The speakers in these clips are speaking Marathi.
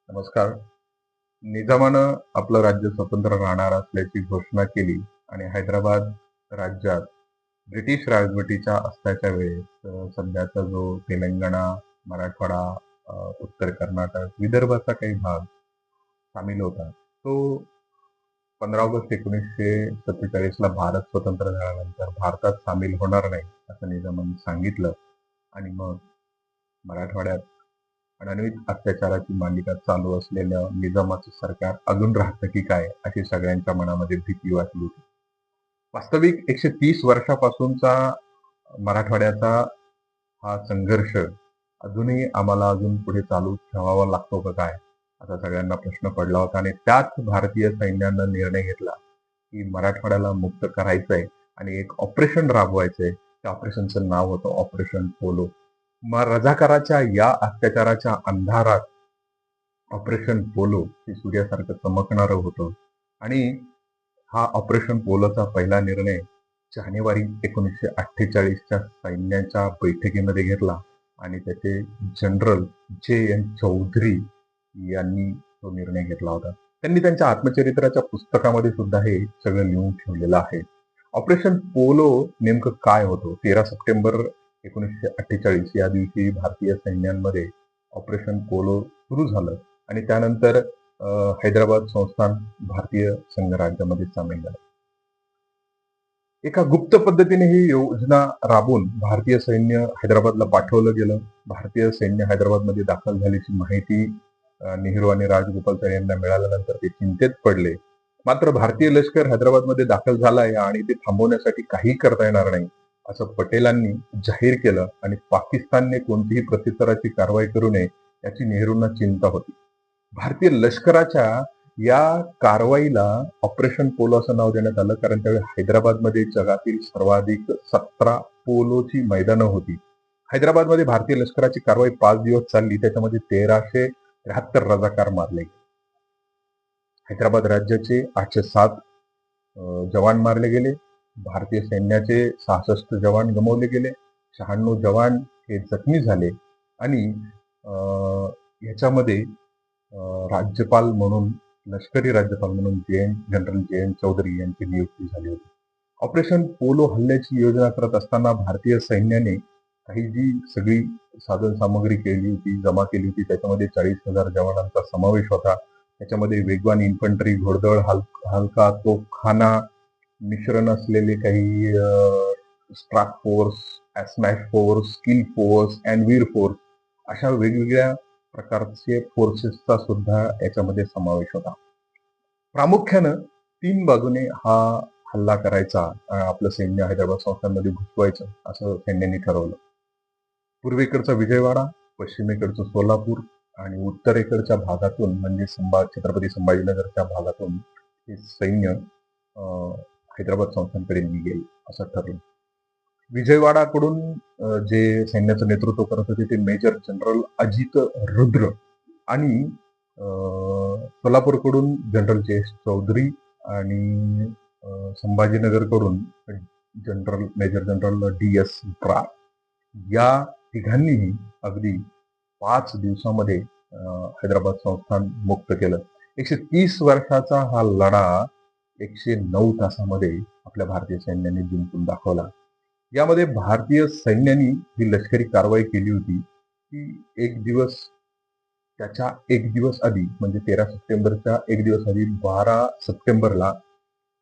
नमस्कार. निजामानं आपलं राज्य स्वतंत्र राहणार असल्याची घोषणा केली आणि हैदराबाद राज्यात ब्रिटिश राजवटीच्या असल्याच्या वेळेस सध्याचा जो तेलंगणा, मराठवाडा, उत्तर कर्नाटक, विदर्भाचा काही भाग सामील होता. तो 15 ऑगस्ट 1947ला भारत स्वतंत्र झाल्यानंतर भारतात सामील होणार नाही, असं निजामाने सांगितलं आणि मग मराठवाड्यात अनन्वित अत्याचाराची मालिका चालू असलेलं निजामाचं सरकार अजून राहतं की काय, अशी सगळ्यांच्या मनामध्ये भीती वाटली होती. वास्तविक 130 वर्षापासूनचा मराठवाड्याचा हा संघर्ष अजूनही आम्हाला अजून पुढे चालू ठेवावा लागतो का काय, असा सगळ्यांना प्रश्न पडला होता आणि त्याच भारतीय सैन्यानं निर्णय घेतला की मराठवाड्याला मुक्त करायचंय आणि एक ऑपरेशन राबवायचंय. त्या ऑपरेशनचं नाव होतं ऑपरेशन पोलो. मग रझाकाराच्या या अत्याचाराच्या अंधारात ऑपरेशन पोलो हे सूर्यासारखं चमकणारं होतं आणि हा ऑपरेशन पोलोचा पहिला निर्णय जानेवारी 1948च्या सैन्याच्या बैठकीमध्ये घेतला आणि त्याचे जनरल जे.एन. चौधरी यांनी तो निर्णय घेतला होता. त्यांनी त्यांच्या आत्मचरित्राच्या पुस्तकामध्ये सुद्धा हे सगळं लिहून ठेवलेलं आहे. ऑपरेशन पोलो नेमकं काय होतं? 13 सप्टेंबर 1948 या दिवशी भारतीय सैन्यांमध्ये ऑपरेशन पोलो सुरू झालं आणि त्यानंतर हैदराबाद संस्थान भारतीय संघराज्यामध्ये सामील झालं. एका गुप्त पद्धतीने ही योजना राबवून भारतीय सैन्य हैदराबादला पाठवलं गेलं. भारतीय सैन्य हैदराबादमध्ये दाखल झाल्याची माहिती नेहरू आणि राजगोपालचारी यांना मिळाल्यानंतर ते चिंतेत पडले. मात्र भारतीय लष्कर हैदराबादमध्ये दाखल झालाय आणि ते थांबवण्यासाठी काही करता येणार नाही, असं पटेलांनी जाहीर केलं आणि पाकिस्तानने कोणतीही प्रत्युत्तराची कारवाई करू नये याची नेहरूंना चिंता होती. भारतीय लष्कराच्या या कारवाईला ऑपरेशन पोलो असं नाव देण्यात आलं, कारण त्यावेळी हैदराबादमध्ये जगातील सर्वाधिक 17 पोलोची मैदानं होती. हैदराबादमध्ये भारतीय लष्कराची कारवाई 5 दिवस चालली. त्याच्यामध्ये 1373 रजाकार मारले. हैदराबाद राज्याचे 807 जवान मारले गेले. भारतीय सैन्याचे 66 जवान गमावले गेले. 96 जवान हे जखमी झाले आणि याच्यामध्ये राज्यपाल म्हणून, लष्करी राज्यपाल म्हणून जनरल जे.एन. चौधरी यांची नियुक्ती झाली होती. ऑपरेशन पोलो हल्ल्याची योजना करत असताना भारतीय सैन्याने काही जी सगळी साधन सामग्री केली होती, जमा केली होती, त्याच्यामध्ये 40,000 जवानांचा समावेश होता. त्याच्यामध्ये वेगवान इन्फंट्री, घोडदळ, हलका तोफखाना, मिश्रण असलेले काही Starc force, smash force, skill force, and force अशा वेगवेगळ्या प्रकारचे फोर्सेसचा सुद्धा याच्यामध्ये समावेश होता. प्रामुख्यानं 3 बाजूने हा हल्ला करायचा, आपलं सैन्य हैदराबाद संस्थांमध्ये घुसवायचं असं सैन्याने ठरवलं. पूर्वेकडचा विजयवाडा, पश्चिमेकडचं सोलापूर आणि उत्तरेकडच्या भागातून म्हणजे छत्रपती संभाजीनगरच्या भागातून हे सैन्य हैदराबाद संस्थांकडे निघेल असं ठरलं. विजयवाडाकडून जे सैन्याचं नेतृत्व करत होते ते मेजर जनरल अजित रुद्र आणि सोलापूरकडून जनरल जे.एस. चौधरी आणि संभाजीनगरकडून मेजर जनरल डी.एस. ब्रा या तिघांनीही अगदी 5 दिवसामध्ये हैदराबाद संस्थान मुक्त केलं. 130 वर्षाचा हा लढा 109 तासामध्ये आपल्या भारतीय सैन्याने जिंकून दाखवला. यामध्ये भारतीय सैन्याने ही लष्करी कारवाई केली होती की त्याच्या एक दिवस आधी म्हणजे 13 सप्टेंबरच्या एक दिवस आधी 12 सप्टेंबरला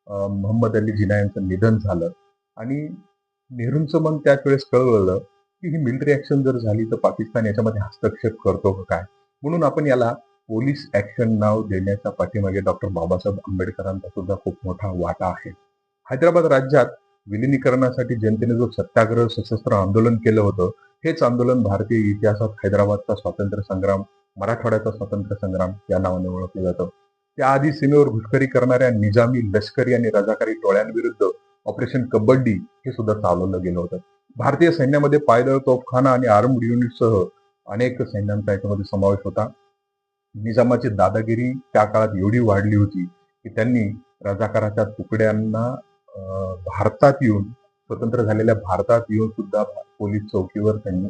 मोहम्मद अली जिना यांचं निधन झालं आणि नेहरूंचं मन त्याच वेळेस कळवलं की ही मिलिटरी ऍक्शन जर झाली तर पाकिस्तान याच्यामध्ये हस्तक्षेप करतो का काय, म्हणून आपण याला पोलीस ऍक्शन नाव देण्याच्या पाठीमागे डॉक्टर बाबासाहेब आंबेडकरांचा सुद्धा खूप मोठा वाटा आहे. हैदराबाद राज्यात विलिनीकरणासाठी जनतेने जो सत्याग्रह सशस्त्र आंदोलन केलं होतं, हेच आंदोलन भारतीय इतिहासात हैदराबादचा स्वातंत्र्य संग्राम, मराठवाड्याचा स्वातंत्र्य संग्राम या नावाने ओळखलं जातं. त्याआधी सीमेवर घुसखोरी करणाऱ्या निजामी, लष्करी आणि रजाकारी टोळ्यांविरुद्ध ऑपरेशन कबड्डी हे सुद्धा चालवलं गेलं होतं. भारतीय सैन्यामध्ये पायदळ, तोफखाना आणि आर्म्ड युनिटसह अनेक सैन्यांचा याच्यामध्ये समावेश होता. निजामाची दादागिरी त्या काळात एवढी वाढली होती की त्यांनी रजाकाराच्या तुकड्यांना भारतात येऊन, स्वतंत्र झालेल्या भारतात येऊन सुद्धा पोलीस चौकीवर त्यांनी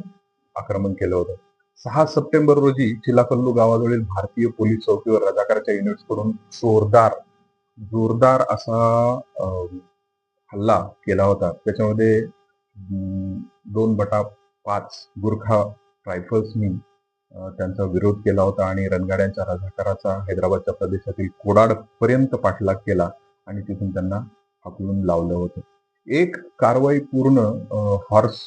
आक्रमण केलं होतं. 6 सप्टेंबर रोजी चिलाकल्लू गावाजवळील भारतीय पोलीस चौकीवर रजाकारच्या युनिट्सकडून जोरदार जोरदार असा हल्ला केला होता. त्याच्यामध्ये 2/5 गुरखा रायफल्सनी त्यांचा विरोध केला होता आणि रणगाड्यांच्या रझाकाराचा हैदराबादच्या प्रदेशातील कोडाडपर्यंत पाठलाग केला आणि तिथून त्यांना हाकलून लावलं होतं. एक कारवाई पूर्ण हॉर्स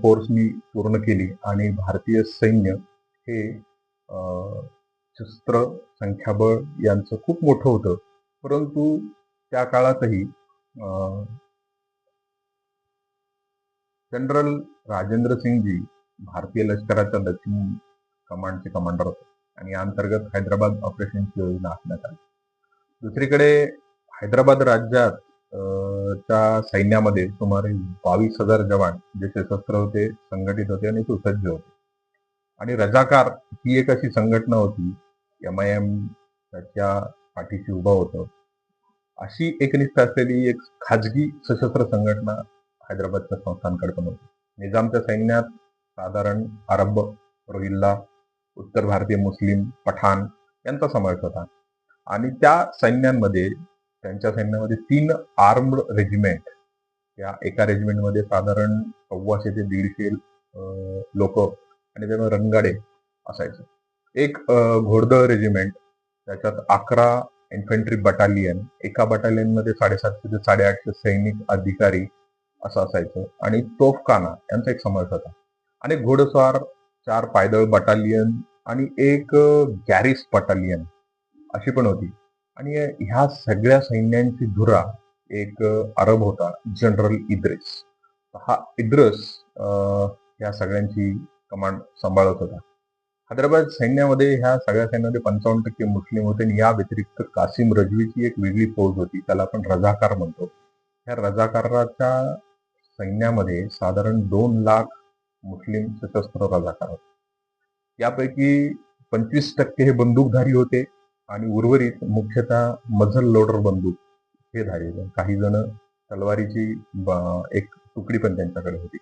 फोर्सनी पूर्ण केली आणि भारतीय सैन्य हे शस्त्र, संख्याबळ यांचं खूप मोठं होतं. परंतु त्या काळातही जनरल राजेंद्र सिंगजी भारतीय लष्कराच्या दक्षिण कमांडचे कमांडर होते आणि या अंतर्गत हैदराबाद ऑपरेशनची योजना आखण्यात आली. दुसरीकडे हैदराबाद राज्यात च्या सैन्यामध्ये सुमारे 22,000 जवान जे सशस्त्र होते, संघटित होते आणि सुसज्ज होते. आणि रजाकार ही एक अशी संघटना होती, MIM त्याच्या पाठीशी उभं होतं. अशी एकनिष्ठ असलेली एक खाजगी सशस्त्र संघटना हैदराबादच्या संस्थांकडे पण होती. निजामच्या सैन्यात साधारण अरब, रोहिल्ला, उत्तर भारतीय मुस्लिम, पठाण यांचा समावेश होता. आणि त्या सैन्यांमध्ये त्यांच्या सैन्यामध्ये 3 आर्म्ड रेजिमेंट, या एका रेजिमेंटमध्ये साधारण 125 ते 150 लोक आणि त्यामुळे रणगाडे असायचे. एक घोडदळ रेजिमेंट, त्याच्यात 11 इन्फंट्री बटालियन, एका बटालियनमध्ये 750 ते 850 सैनिक अधिकारी असं असायचं आणि तोफखाना यांचा एक समावेश होता. आणि घोडस्वार, 4 पायदळ बटालियन आणि एक गॅरिस बटालियन अशी पण होती. आणि ह्या सगळ्या सैन्यांची धुरा एक अरब होता, जनरल इद्रिस. हा इद्रिस या सगळ्यांची कमांड सांभाळत होता. हैदराबाद सैन्यामध्ये ह्या सगळ्या सैन्यामध्ये 55% मुस्लिम होते आणि या व्यतिरिक्त कासिम रजवीची एक वेगळी फौज होती, त्याला आपण रजाकार म्हणतो. ह्या रजाकाराच्या सैन्यामध्ये साधारण 2 लाख मुस्लिम सशस्त्र रजाकार होते. यापैकी 25% हे बंदूकधारी होते आणि उर्वरित मुख्यतः मझल लोडर बंदूक हे धारी होते. काही जण तलवारीची एक तुकडी पण त्यांच्याकडे होती.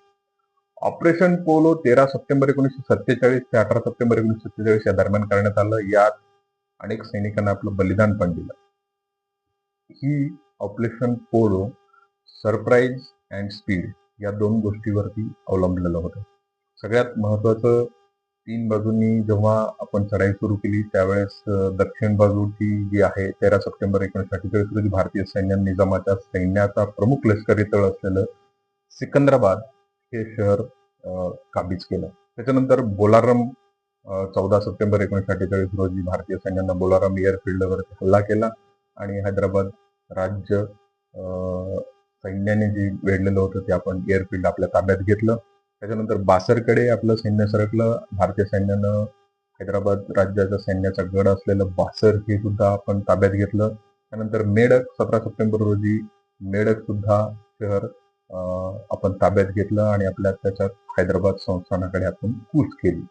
ऑपरेशन पोलो 13 सप्टेंबर 1947 ते 18 सप्टेंबर 1947 या दरम्यान करण्यात आलं. यात अनेक सैनिकांना आपलं बलिदान पण दिलं. ही operation polo surprise and speed या 2 गोष्टीवरती अवलंबलेलं होतं. सगळ्यात महत्वाचं, 3 बाजूंनी जेव्हा आपण चढाई सुरू केली त्यावेळेस दक्षिण बाजूची जी आहे 13 सप्टेंबर 1948 रोजी भारतीय सैन्याने निजामाच्या सैन्याचा प्रमुख लष्करी तळ असलेलं सिकंदराबाद हे शहर काबीज केलं. त्याच्यानंतर बोलारम 14 सप्टेंबर 1948 रोजी भारतीय सैन्यानं बोलारम एअरफील्डवरती हल्ला केला आणि हैदराबाद राज्य सैन्याने जे वेढलेलं होतं ते आपण एअरफील्ड आपल्या ताब्यात घेतलं. त्याच्यानंतर बासरकडे आपलं सैन्य सरकलं. भारतीय सैन्यानं हैदराबाद राज्याच्या सैन्याचा गड असलेलं बासर हे सुद्धा आपण ताब्यात घेतलं. त्यानंतर मेडक 17 सप्टेंबर रोजी मेडक सुद्धा शहर आपण ताब्यात घेतलं आणि आपल्या त्याच्यात हैदराबाद संस्थानाकडे आपण कूच केली.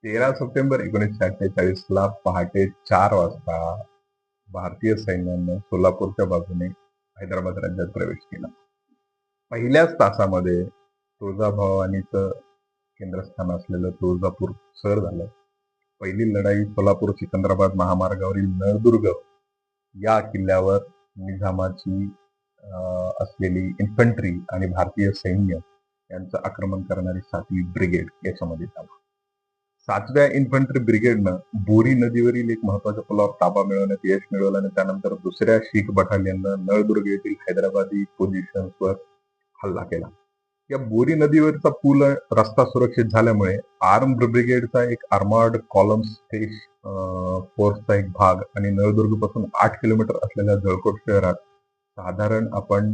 13 सप्टेंबर 1948 ला पहाटे 4 वाजता भारतीय सैन्यानं सोलापूरच्या बाजूने हैदराबाद राज्यात प्रवेश केला. पहिल्याच तासामध्ये तुळजाभवानीचं केंद्रस्थान असलेलं तुळजापूर सर झालं. पहिली लढाई सोलापूर सिकंदराबाद महामार्गावरील नळदुर्ग या किल्ल्यावर निजामाची असलेली इन्फंट्री आणि भारतीय सैन्य यांचं आक्रमण करणारी 7वी ब्रिगेड याच्यामध्ये झाला. 7व्या इन्फंट्री ब्रिगेडनं बोरी नदीवरील एक महत्वाच्या पुलावर ताबा मिळवण्यात यश मिळवलं आणि त्यानंतर 2ऱ्या शीख बटालियननं नळदुर्ग येथील हैदराबादी पोझिशन्सवर हल्ला केला. या बोरी नदीवरचा पूल रस्ता सुरक्षित झाल्यामुळे आर्म्ड ब्रिगेडचा एक आर्मर्ड कॉलम्स फोर्सचा एक भाग आणि नळदुर्ग पासून 8 किलोमीटर असलेल्या जळकोट शहरात साधारण आपण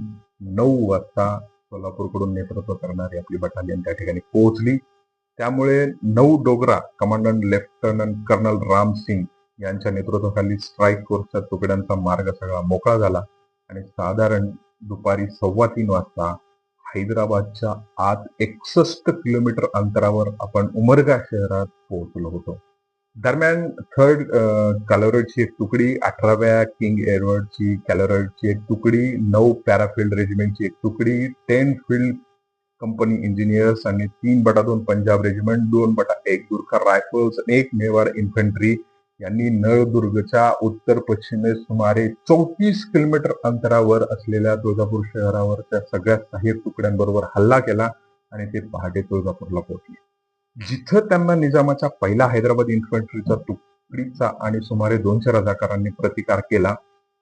9 वाजता सोलापूरकडून नेतृत्व करणारी आपली बटालियन त्या ठिकाणी पोहोचली. त्यामुळे 9 Dogra commandant lieutenant colonel Ram Singh यांच्या नेतृत्वाखाली स्ट्राईक फोर्सच्या तुकड्यांचा मार्ग सगळा मोकळा झाला आणि साधारण दुपारी 3:15 वाजता हैदराबादच्या आत 61 किलोमीटर अंतरावर आपण उमरगा शहरात पोहोचलो होतो. दरम्यान 3rd कॅलरीची एक तुकडी, 18व्या किंग एडवर्डची कॅलरीची एक तुकडी, 9 पॅराफिल्ड रेजिमेंटची एक तुकडी, 10 फील्ड कंपनी इंजिनियर्स आणि 3/2 पंजाब रेजिमेंट, 2/1 गुरखा रायफल्स आणि 1 मेवाड इन्फंट्री यांनी नळदुर्गच्या उत्तर पश्चिमेस सुमारे 34 किलोमीटर अंतरावर असलेल्या तुळजापूर शहरावरच्या सगळ्या सहाय्यक तुकड्यांबरोबर हल्ला केला आणि ते पहाटे तुळजापूरला पोहोचले. जिथं त्यांना निजामाच्या पहिला हैदराबाद इन्फंट्रीचा तुकडीचा आणि सुमारे 200 रझाकारांनी प्रतिकार केला.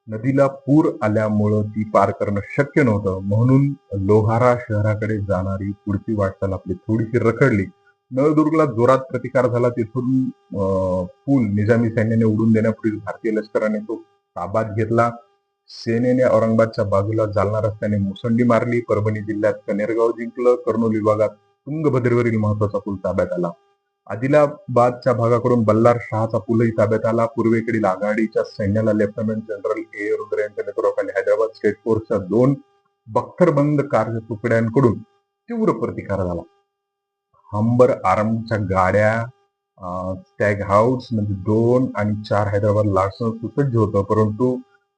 नदीला पूर आल्यामुळं ती पार करणं शक्य नव्हतं, म्हणून लोहारा शहराकडे जाणारी पुढची वाटचाल आपली थोडीशी रखडली. नळदुर्गला जोरात प्रतिकार झाला. तिथून पूल निजामी सैन्याने उडून देण्यापूर्वी भारतीय लष्कराने तो ताब्यात घेतला. सेनेने औरंगाबादच्या बाजूला जालना रस्त्याने मुसंडी मारली. परभणी जिल्ह्यात कनेरगाव जिंकलं. कर्नूल विभागात तुंगभद्रेवरील महत्वाचा पूल ताब्यात आला. आदिलाबादच्या भागाकडून बल्लार शहाचा पूलही ताब्यात आला. पूर्वेकडील आघाडीच्या सैन्याला लेफ्टनंट जनरल ए रुद्र यांच्या नेतृत्वाखाली हैदराबाद स्टेट फोर्सच्या 2 बख्तरबंद कार्य तुकड्यांकडून तीव्र प्रतिकार झाला. हंबर आर्मच्या गाड्या, स्टॅग हाऊस म्हणजे 2 आणि 4 हैदराबाद लार्सन सुसज्ज होतं, परंतु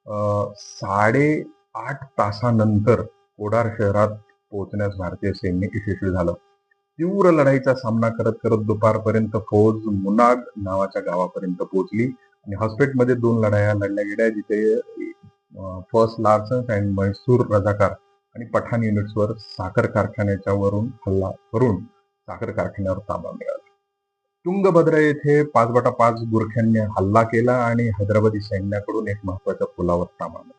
8.5 तासानंतर कोडार शहरात पोहोचण्यास भारतीय सैन्य यशस्वी झालं. तीव्र लढाईचा सामना करत करत दुपारपर्यंत फौज मुनाग नावाच्या गावापर्यंत पोहोचली आणि हॉस्पेटमध्ये 2 लढाया लढल्या गेल्या, जिथे फर्स्ट लार्सन आणि म्हैसूर रझाकार आणि पठाण युनिट्सवर साखर कारखान्याच्या वरून हल्ला करून साखर कारखान्यावर ताबा मिळाला. तुंगभद्रा येथे 5/5 गुरख्यांनी हल्ला केला आणि हैदराबादी सैन्याकडून एक महत्वाच्या पुलावर ताबा मिळाला.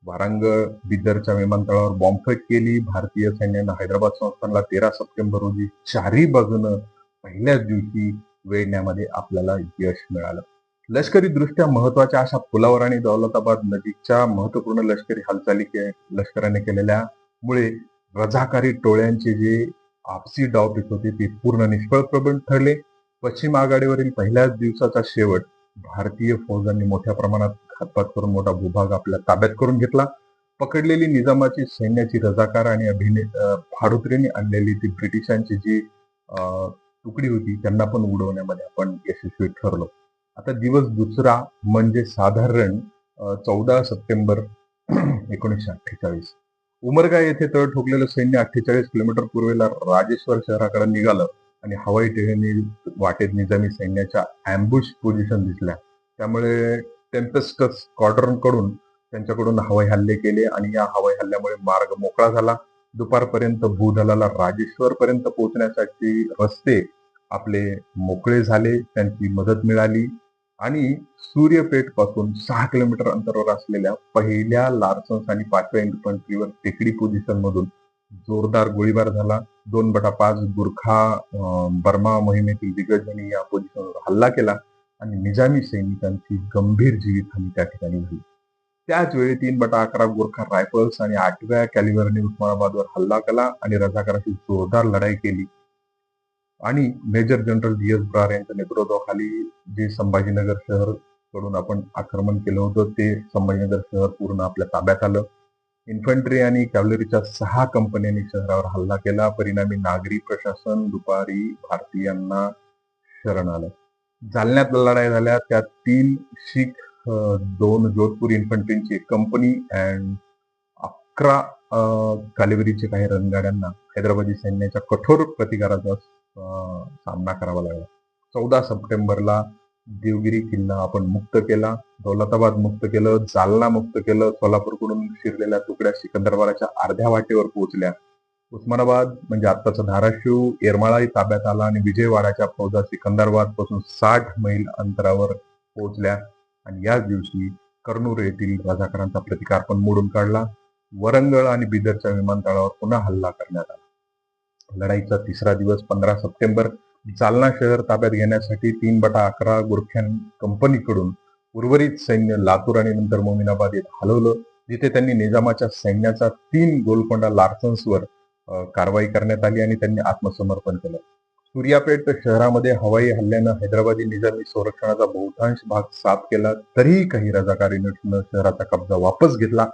वारंगळ बिदरच्या विमानतळावर बॉम्बफेक केली. भारतीय सैन्यानं हैदराबाद संस्थानला 13 सप्टेंबर रोजी चारही बाजूनं पहिल्याच दिवशी वेढण्यामध्ये आपल्याला यश मिळालं. लष्करी दृष्ट्या महत्वाच्या अशा पुलावर आणि दौलताबाद नजीकच्या महत्वपूर्ण लष्करी हालचाली लष्कराने केलेल्यामुळे रझाकारी टोळ्यांचे जे आपसी डावपेच होते ते पूर्ण निष्फळ ठरले. पश्चिम आघाडीवरील पहिल्याच दिवसाचा शेवट भारतीय फौजांनी मोठ्या प्रमाणात घातपात करून मोठा भूभाग आपल्या ताब्यात करून घेतला. पकडलेली निजामाची सैन्याची रझाकार आणि भाडोत्रीने आणलेली ती ब्रिटिशांची जी तुकडी होती त्यांना पण उडवण्यामध्ये आपण यशस्वी ठरलो. आता दिवस दुसरा म्हणजे साधारण 14 सप्टेंबर 1948. उमरगा येथे तळ ठोकलेलं सैन्य 48 किलोमीटर पूर्वेला राजेश्वर शहराकडे निघालं आणि हवाई टेहळीने वाटेत निजामी सैन्याच्या अँबुश पोझिशन दिसल्या. त्यामुळे टेम्पेस्टस स्क्वॉड्रन कडून त्यांच्याकडून हवाई हल्ले केले आणि या हवाई हल्ल्यामुळे मार्ग मोकळा झाला. दुपारपर्यंत भूदलाला राजेश्वर पर्यंत पोहोचण्यासाठी रस्ते आपले मोकळे झाले. त्यांची मदत मिळाली आणि सूर्यपेठ पासून 6 किलोमीटर अंतरावर असलेल्या पहिल्या लार्सन्स आणि 5व्या इन्फंट्रीवर टेकडी पोझिशन मधून जोरदार गोळीबार झाला. 2/5 गुरखा बर्मा मोहिमेतील दिग्गजांनी या पोझिशनवर हल्ला केला आणि निजामी सैनिकांची गंभीर जीवितहानी त्या ठिकाणी झाली. त्याच वेळी 3/11 गुरखा रायफल्स आणि 8व्या कॅलिबरने उस्मानाबादवर हल्ला केला आणि रझाकारांशी जोरदार लढाई केली आणि मेजर जनरल डी.एस. ब्रार यांच्या नेतृत्वाखाली जे संभाजीनगर शहर कडून आपण आक्रमण केलं होतं ते संभाजीनगर शहर पूर्ण आपल्या ताब्यात आलं. इन्फंट्री आणि कॅव्हलरीच्या 6 कंपन्यांनी शहरावर हल्ला केला. परिणामी नागरी प्रशासन दुपारी भारतीयांना शरण आलं. जालन्यात लढाई झाल्या. त्यात 3 शीख, 2 जोधपूर इन्फंट्रीची एक कंपनी अँड 11 कॅव्हलरीचे काही रणगाड्यांना हैदराबादी सैन्याच्या कठोर प्रतिकाराचा सामना करावा लागला. 14 सप्टेंबरला देवगिरी किल्ला आपण मुक्त केला. दौलताबाद मुक्त केलं. जालना मुक्त केलं. सोलापूरकडून शिरलेल्या तुकड्या सिकंदराबादच्या अर्ध्या वाटेवर पोहोचल्या. उस्मानाबाद म्हणजे आत्ताचा धाराशिव, येरमाळाही ताब्यात आला आणि विजयवाडाच्या फौजा सिकंदराबाद पासून 60 मैल अंतरावर पोहोचल्या आणि याच दिवशी कर्नूल येथील रझाकारांचा प्रतिकार पण मोडून काढला. वरंगळ आणि बिदरच्या विमानतळावर पुन्हा हल्ला करण्यात आला. लढाईचा तिसरा दिवस 15 सप्टेंबर. जालना शहर ताब्यात घेण्यासाठी 3/11 गुरख्यान कंपनीकडून उर्वरित सैन्य लातूर आणि नंतर मोमिनाबाद येथे हलवलं, जिथे त्यांनी निजामाच्या सैन्याचा 3 गोलकोंडा लार्सन्सवर कारवाई करण्यात आली आणि त्यांनी आत्मसमर्पण केलं. सूर्यापेठ शहरामध्ये हवाई हल्ल्यानं हैदराबादी निजामी संरक्षणाचा बहुतांश भाग साफ केला. तरीही काही रझाकार युनिट्सनं शहराचा कब्जा वापस घेतला.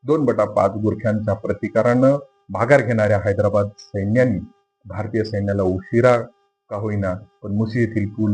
2/5 गुरख्यांच्या प्रतिकारानं माघार घेणाऱ्या हैदराबाद सैन्याने भारतीय सैन्याला उशिरा का होईना पण मुसी येथील पूल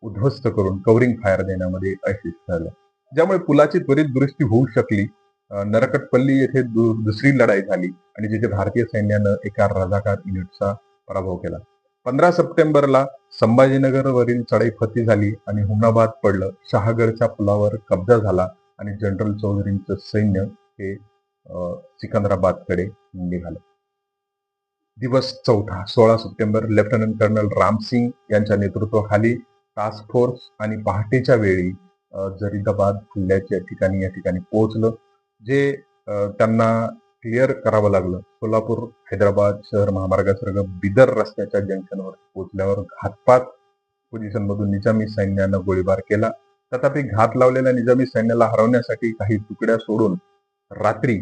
उद्ध्वस्त करून कव्हरिंग फायर देण्यामध्ये यशस्वी झालं, ज्यामुळे पुलाची त्वरित दुरुस्ती होऊ शकली नरकटपल्ली येथे दुसरी लढाई झाली आणि जिथे भारतीय सैन्यानं एका रझाकार युनिटचा पराभव केला. 15 सप्टेंबरला संभाजीनगरवरील चढाई फत्ती झाली आणि हुमनाबाद पडलं. शहागडच्या पुलावर कब्जा झाला आणि जनरल चौधरींचं सैन्य हे सिकंदराबादकडे निघालं. दिवस चौथा 16 सप्टेंबर लेफ्टनंट कर्नल रामसिंग यांच्या नेतृत्वाखाली टास्क फोर्स आणि पहाटेच्या वेळी जरीदाबाद हल्ल्याच्या ठिकाणी या ठिकाणी पोहोचलं. जे त्यांना क्लिअर करावं लागलं. सोलापूर हैदराबाद शहर महामार्गासर्ग बिदर रस्त्याच्या जंक्शनवर पोहोचल्यावर घातपात पोझिशन मधून निजामी सैन्यानं गोळीबार केला. तथापि घात लावलेल्या निजामी सैन्याला हरवण्यासाठी काही तुकड्या सोडून रात्री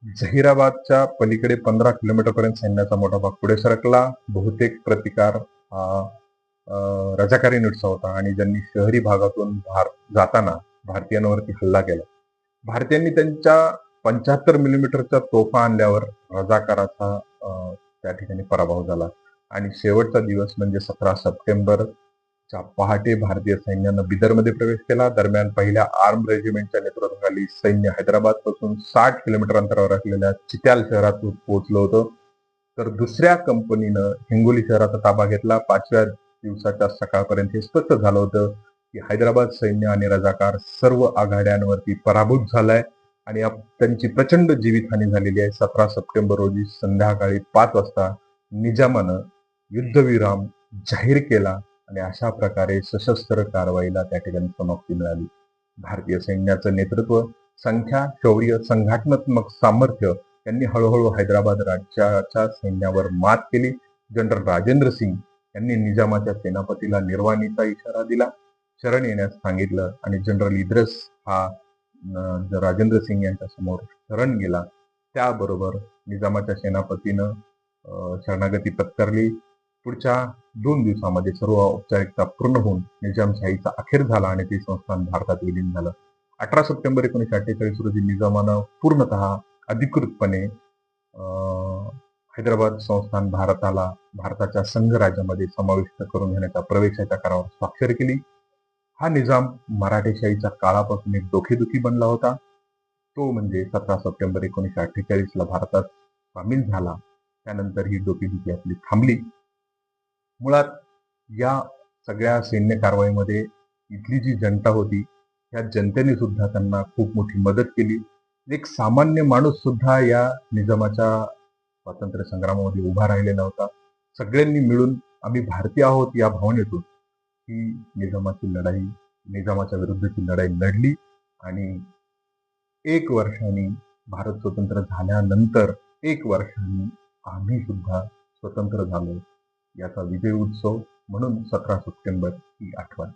जहिराबादच्या पलीकडे 15 किलोमीटर पर्यंत सैन्याचा मोठा भाग पुढे सरकला. बहुतेक प्रतिकार हा रजाकारी युनिटचा होता आणि ज्यांनी शहरी भागातून जाताना भारतीयांवरती हल्ला केला. भारतीयांनी त्यांच्या 75 मिलीमीटरच्या तोफा आणल्यावर रजाकाराचा त्या ठिकाणी पराभव झाला आणि शेवटचा दिवस म्हणजे 17 सप्टेंबरच्या पहाटे भारतीय सैन्यानं बिदरमध्ये प्रवेश केला. दरम्यान पहिल्या आर्म रेजिमेंटच्या नेतृत्वाखाली सैन्य हैदराबाद पासून 60 किलोमीटर अंतरावर असलेल्या चित्याल शहरात पोहोचलं होतं. तर दुसऱ्या कंपनीनं हिंगोली शहराचा ताबा घेतला. 5व्या दिवसाच्या सकाळपर्यंत हे स्पष्ट झालं होतं की हैदराबाद सैन्य आणि रजाकार सर्व आघाड्यांवरती पराभूत झालाय आणि त्यांची प्रचंड जीवितहानी झालेली आहे. 17 सप्टेंबर रोजी संध्याकाळी 5 वाजता निजामानं युद्धविराम जाहीर केला आणि अशा प्रकारे सशस्त्र कारवाईला त्या ठिकाणी समाप्ती मिळाली. भारतीय सैन्याचं नेतृत्व, संख्या, शौर्य, संघटनात्मक सामर्थ्य यांनी हळूहळू हैदराबाद राज्याच्या सैन्यावर मात केली. जनरल राजेंद्र सिंग यांनी निजामाच्या सेनापतीला निर्वाणीचा इशारा दिला, शरण येण्यास सांगितलं आणि जनरल इद्रिस हा राजेंद्र सिंग यांच्या समोर शरण गेला. त्याबरोबर निजामाच्या सेनापतीनं शरणागती पत्करली. पुढच्या 2 दिवसामध्ये सर्व औपचारिकता पूर्ण होऊन निजामशाहीचा अखेर झाला आणि ते संस्थान भारतात विलीन झालं. 18 सप्टेंबर 1948 रोजी निजामानं पूर्णतः अधिकृतपणे हैदराबाद संस्थान भारताच्या संघराज्यामध्ये समाविष्ट करून घेण्याच्या प्रवेशाच्या करारावर स्वाक्षरी केली. हा निजाम मराठेशाहीच्या काळापासून एक डोकेदुखी बनला होता. तो म्हणजे 17 सप्टेंबर 1948 ला भारतात सामील झाला. त्यानंतर ही डोकेदुखी आपली थांबली. मुळात या सगळ्या सैन्य कारवाईमध्ये इथली जी जनता होती, या जनतेने सुद्धा त्यांना खूप मोठी मदत केली. एक सामान्य माणूस सुद्धा या निजामाच्या स्वातंत्र्य संग्रामामध्ये उभा राहिलेला होता. सगळ्यांनी मिळून आम्ही भारतीय आहोत या भावनेतून ही निजामाच्या विरुद्धची लढाई लढली आणि 1 वर्षांनी भारत स्वतंत्र झाल्यानंतर 1 वर्षांनी आम्ही सुद्धा स्वतंत्र झालो. याचा विजय उत्सव म्हणून 17 सप्टेंबर ही आठवण.